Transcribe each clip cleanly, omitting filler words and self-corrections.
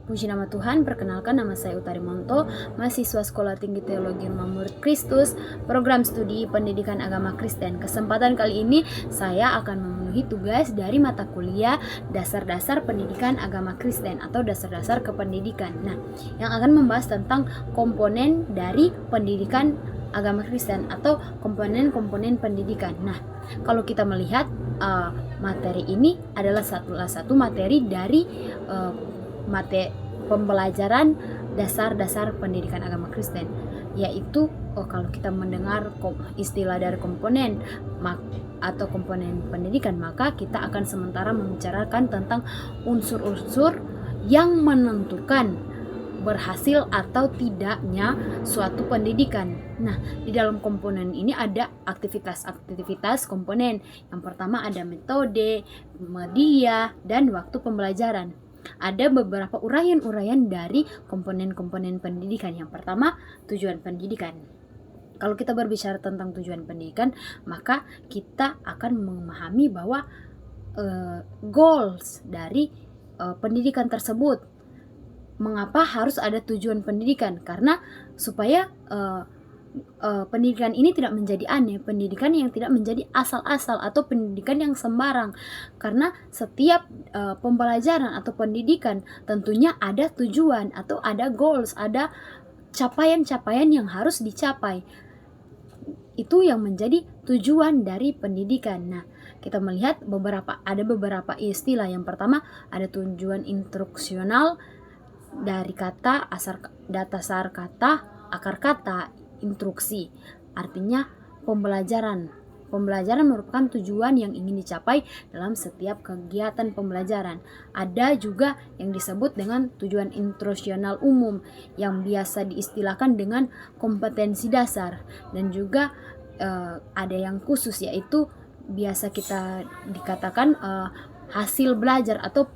Puji nama Tuhan, perkenalkan nama saya Utari Monto, mahasiswa Sekolah Tinggi Teologi Rumah Murid Kristus, program studi Pendidikan Agama Kristen. Kesempatan kali ini saya akan memenuhi tugas dari mata kuliah Dasar-Dasar Pendidikan Agama Kristen atau Dasar-Dasar Kependidikan. Nah, yang akan membahas tentang komponen dari pendidikan agama Kristen atau komponen-komponen pendidikan. Nah, kalau kita melihat materi ini adalah satu materi dari pembelajaran dasar-dasar pendidikan agama Kristen, yaitu kalau kita mendengar istilah dari komponen atau komponen pendidikan, maka kita akan sementara membicarakan tentang unsur-unsur yang menentukan berhasil atau tidaknya suatu pendidikan. Nah, di dalam komponen ini ada aktivitas komponen. Yang pertama ada metode, media, dan waktu pembelajaran. Ada beberapa uraian-uraian dari komponen-komponen pendidikan. Yang pertama, tujuan pendidikan. Kalau kita berbicara tentang tujuan pendidikan, maka kita akan memahami bahwa goals dari pendidikan tersebut. Mengapa harus ada tujuan pendidikan? Karena supaya pendidikan ini tidak menjadi aneh, pendidikan yang tidak menjadi asal-asal atau pendidikan yang sembarang. Karena setiap pembelajaran atau pendidikan tentunya ada tujuan atau ada goals, ada capaian-capaian yang harus dicapai. Itu yang menjadi tujuan dari pendidikan. Nah, kita melihat ada beberapa istilah. Yang pertama ada tujuan instruksional dari kata dasar kata, akar kata, instruksi. Artinya pembelajaran merupakan tujuan yang ingin dicapai dalam setiap kegiatan pembelajaran. Ada juga yang disebut dengan tujuan instruksional umum yang biasa diistilahkan dengan kompetensi dasar, dan juga ada yang khusus, yaitu biasa kita dikatakan hasil belajar atau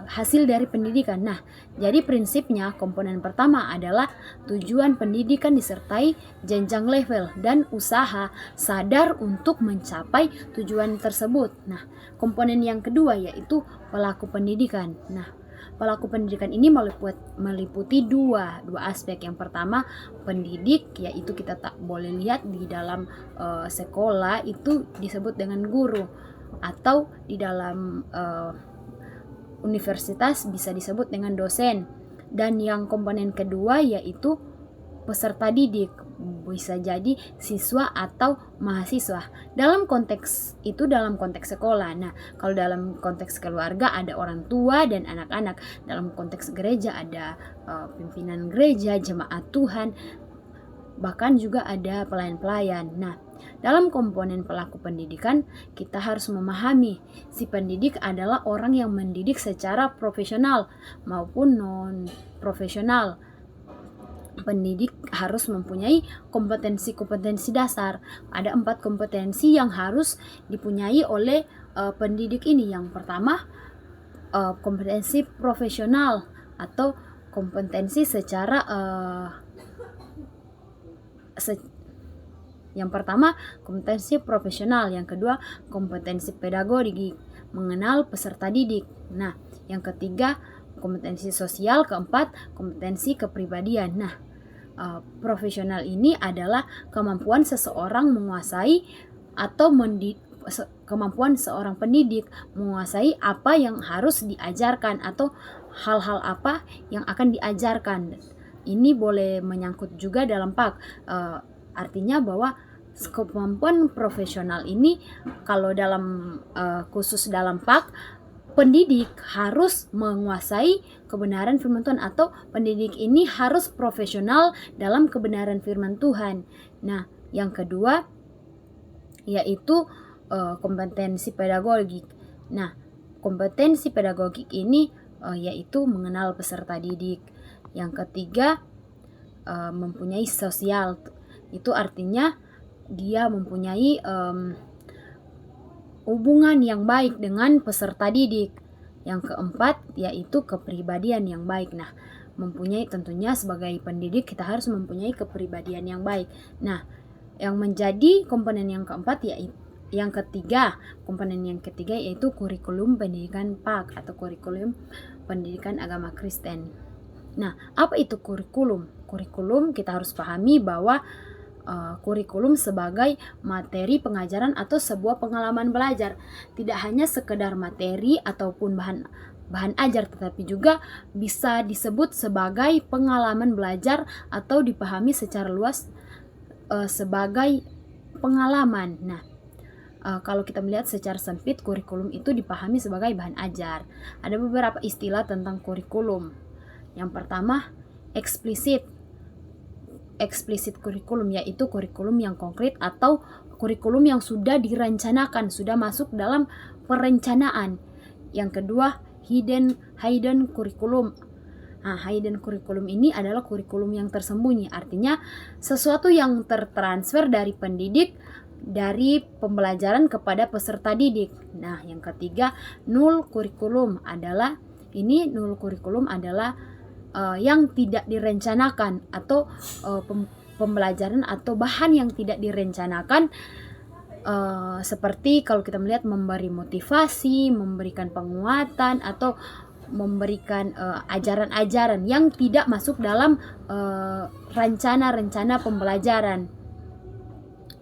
hasil dari pendidikan. Nah, jadi prinsipnya komponen pertama adalah tujuan pendidikan disertai jenjang level dan usaha sadar untuk mencapai tujuan tersebut. Nah, komponen yang kedua yaitu pelaku pendidikan. Nah, pelaku pendidikan ini meliputi dua aspek. Yang pertama pendidik, yaitu kita tak boleh lihat di dalam sekolah itu disebut dengan guru, atau di dalam universitas bisa disebut dengan dosen. Dan yang komponen kedua yaitu peserta didik, bisa jadi siswa atau mahasiswa. Dalam konteks sekolah. Nah, kalau dalam konteks keluarga ada orang tua dan anak-anak. Dalam konteks gereja ada pimpinan gereja, jemaat Tuhan, bahkan juga ada pelayan-pelayan. Nah, dalam komponen pelaku pendidikan, kita harus memahami si pendidik adalah orang yang mendidik secara profesional maupun non-profesional. Pendidik harus mempunyai kompetensi dasar. Ada 4 kompetensi yang harus dipunyai oleh pendidik ini. Yang pertama, kompetensi profesional atau kompetensi secara yang pertama kompetensi profesional, yang kedua kompetensi pedagogik, mengenal peserta didik. Nah, yang ketiga kompetensi sosial, keempat kompetensi kepribadian. Nah, profesional ini adalah kemampuan seseorang menguasai atau kemampuan seorang pendidik menguasai apa yang harus diajarkan atau hal-hal apa yang akan diajarkan. Ini boleh menyangkut juga dalam PAK. Artinya bahwa kemampuan profesional ini kalau dalam khusus dalam PAK, pendidik harus menguasai kebenaran firman Tuhan, atau pendidik ini harus profesional dalam kebenaran firman Tuhan. Nah, yang kedua yaitu kompetensi pedagogik. Nah, kompetensi pedagogik ini yaitu mengenal peserta didik. Yang ketiga mempunyai sosial. Itu artinya dia mempunyai hubungan yang baik dengan peserta didik. Yang keempat yaitu kepribadian yang baik. Nah, mempunyai, tentunya sebagai pendidik kita harus mempunyai kepribadian yang baik. Nah, yang menjadi komponen yang keempat Yang ketiga, komponen yang ketiga yaitu kurikulum pendidikan PAK atau kurikulum pendidikan agama Kristen. Nah, apa itu kurikulum? Kurikulum kita harus pahami bahwa kurikulum sebagai materi pengajaran atau sebuah pengalaman belajar. Tidak hanya sekedar materi ataupun bahan ajar, tetapi juga bisa disebut sebagai pengalaman belajar atau dipahami secara luas sebagai pengalaman. Nah, kalau kita melihat secara sempit, kurikulum itu dipahami sebagai bahan ajar. Ada beberapa istilah tentang kurikulum. Yang pertama, eksplisit kurikulum, yaitu kurikulum yang konkret atau kurikulum yang sudah direncanakan, sudah masuk dalam perencanaan. Yang kedua, hidden kurikulum. Nah, hidden kurikulum ini adalah kurikulum yang tersembunyi, artinya sesuatu yang tertransfer dari pendidik dari pembelajaran kepada peserta didik. Nah, yang ketiga, null kurikulum adalah yang tidak direncanakan atau pembelajaran atau bahan yang tidak direncanakan, seperti kalau kita melihat memberi motivasi, memberikan penguatan, atau memberikan ajaran-ajaran yang tidak masuk dalam rencana-rencana pembelajaran.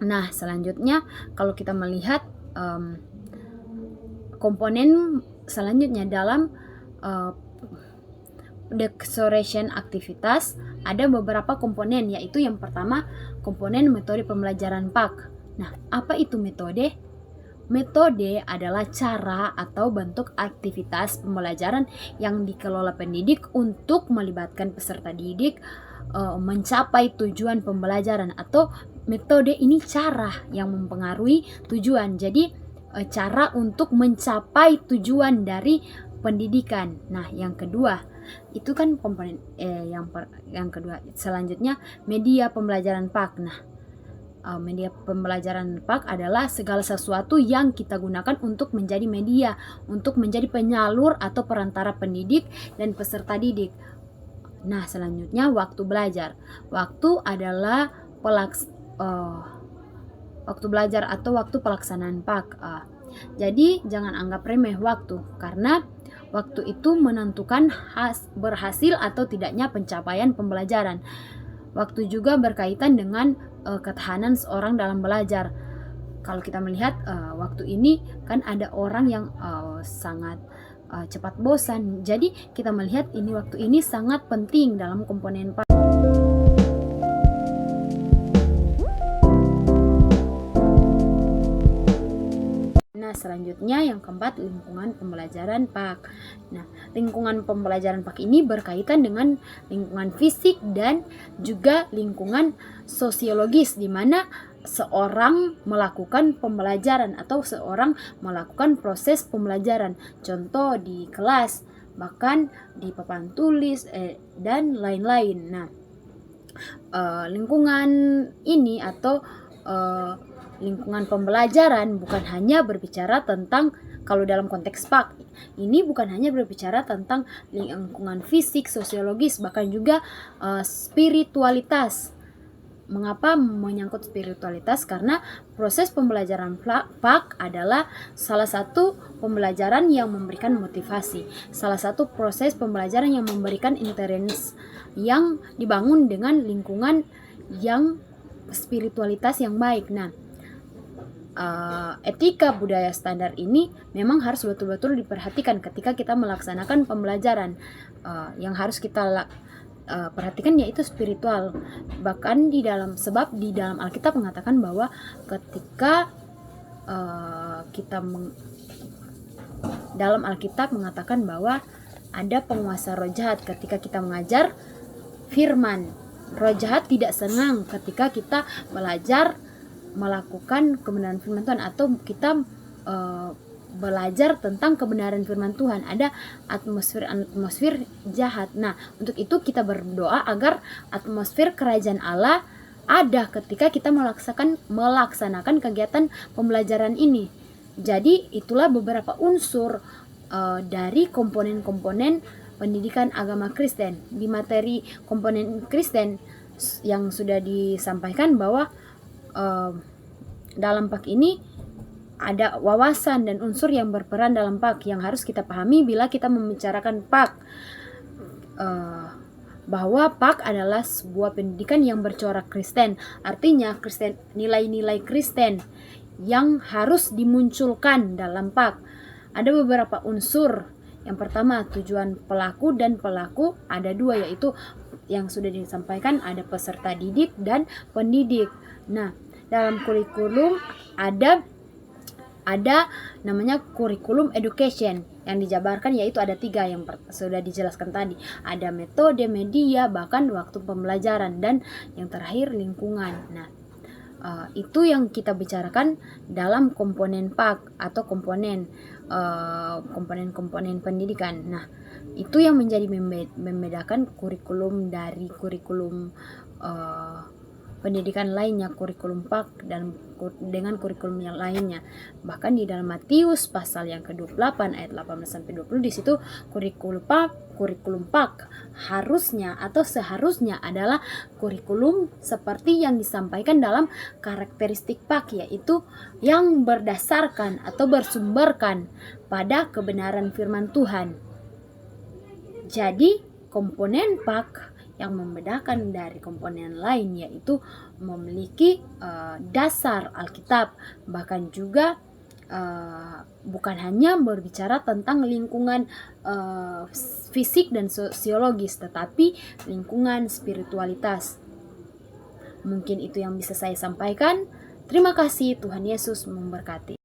Nah, selanjutnya kalau kita melihat komponen selanjutnya dalam declaration aktivitas, ada beberapa komponen, yaitu yang pertama komponen metode pembelajaran PAK. Nah, apa itu metode? Metode adalah cara atau bentuk aktivitas pembelajaran yang dikelola pendidik untuk melibatkan peserta didik mencapai tujuan pembelajaran, atau metode ini cara yang mempengaruhi tujuan. Jadi cara untuk mencapai tujuan dari pendidikan. Nah, yang kedua itu kan komponen yang kedua. Selanjutnya media pembelajaran PAK. Nah, media pembelajaran PAK adalah segala sesuatu yang kita gunakan untuk menjadi media, untuk menjadi penyalur atau perantara pendidik dan peserta didik. Nah, selanjutnya waktu belajar. Waktu adalah waktu belajar atau waktu pelaksanaan PAK. Jadi jangan anggap remeh waktu, karena waktu itu menentukan berhasil atau tidaknya pencapaian pembelajaran. Waktu juga berkaitan dengan ketahanan seorang dalam belajar. Kalau kita melihat waktu ini kan ada orang yang sangat cepat bosan. Jadi kita melihat waktu ini sangat penting dalam komponen PAK. Nah, selanjutnya yang keempat, lingkungan pembelajaran PAK. Nah, lingkungan pembelajaran PAK ini berkaitan dengan lingkungan fisik dan juga lingkungan sosiologis, di mana seorang melakukan pembelajaran atau seorang melakukan proses pembelajaran. Contoh di kelas, bahkan di papan tulis dan lain-lain. Nah, lingkungan ini atau lingkungan pembelajaran bukan hanya berbicara tentang, kalau dalam konteks PAK ini bukan hanya berbicara tentang lingkungan fisik, sosiologis, bahkan juga spiritualitas. Mengapa menyangkut spiritualitas? Karena proses pembelajaran PAK adalah salah satu pembelajaran yang memberikan motivasi, salah satu proses pembelajaran yang memberikan interest yang dibangun dengan lingkungan yang spiritualitas yang baik. Nah, etika budaya standar ini memang harus betul-betul diperhatikan ketika kita melaksanakan pembelajaran. Yang harus kita perhatikan yaitu spiritual. Bahkan di dalam Alkitab mengatakan bahwa ketika dalam Alkitab mengatakan bahwa ada penguasa roh jahat ketika kita mengajar firman. Roh jahat tidak senang ketika kita belajar melakukan kebenaran firman Tuhan, atau kita belajar tentang kebenaran firman Tuhan. Ada atmosfer jahat. Nah, untuk itu kita berdoa agar atmosfer kerajaan Allah ada ketika kita melaksanakan kegiatan pembelajaran ini. Jadi itulah beberapa unsur dari komponen-komponen pendidikan agama Kristen. Di materi komponen Kristen yang sudah disampaikan bahwa dalam PAK ini ada wawasan dan unsur yang berperan dalam PAK yang harus kita pahami bila kita membicarakan PAK. Bahwa PAK adalah sebuah pendidikan yang bercorak Kristen. Artinya Kristen, nilai-nilai Kristen yang harus dimunculkan dalam PAK. Ada beberapa unsur. Yang pertama, tujuan pelaku, dan pelaku ada dua, yaitu yang sudah disampaikan, ada peserta didik dan pendidik. Nah, dalam kurikulum ada namanya kurikulum education yang dijabarkan, yaitu ada 3 yang sudah dijelaskan tadi. Ada metode, media, bahkan waktu pembelajaran, dan yang terakhir lingkungan. Nah, itu yang kita bicarakan dalam komponen PAK atau komponen-komponen pendidikan. Nah, itu yang menjadi membedakan kurikulum dari kurikulum pendidikan lainnya, kurikulum PAK dan dengan kurikulum yang lainnya. Bahkan di dalam Matius pasal yang ke-28 ayat 18-20 di situ kurikulum PAK harusnya atau seharusnya adalah kurikulum seperti yang disampaikan dalam karakteristik PAK, yaitu yang berdasarkan atau bersumberkan pada kebenaran firman Tuhan. Jadi komponen PAK yang membedakan dari komponen lain yaitu memiliki dasar Alkitab, bahkan juga bukan hanya berbicara tentang lingkungan fisik dan sosiologis, tetapi lingkungan spiritualitas. Mungkin itu yang bisa saya sampaikan. Terima kasih, Tuhan Yesus memberkati.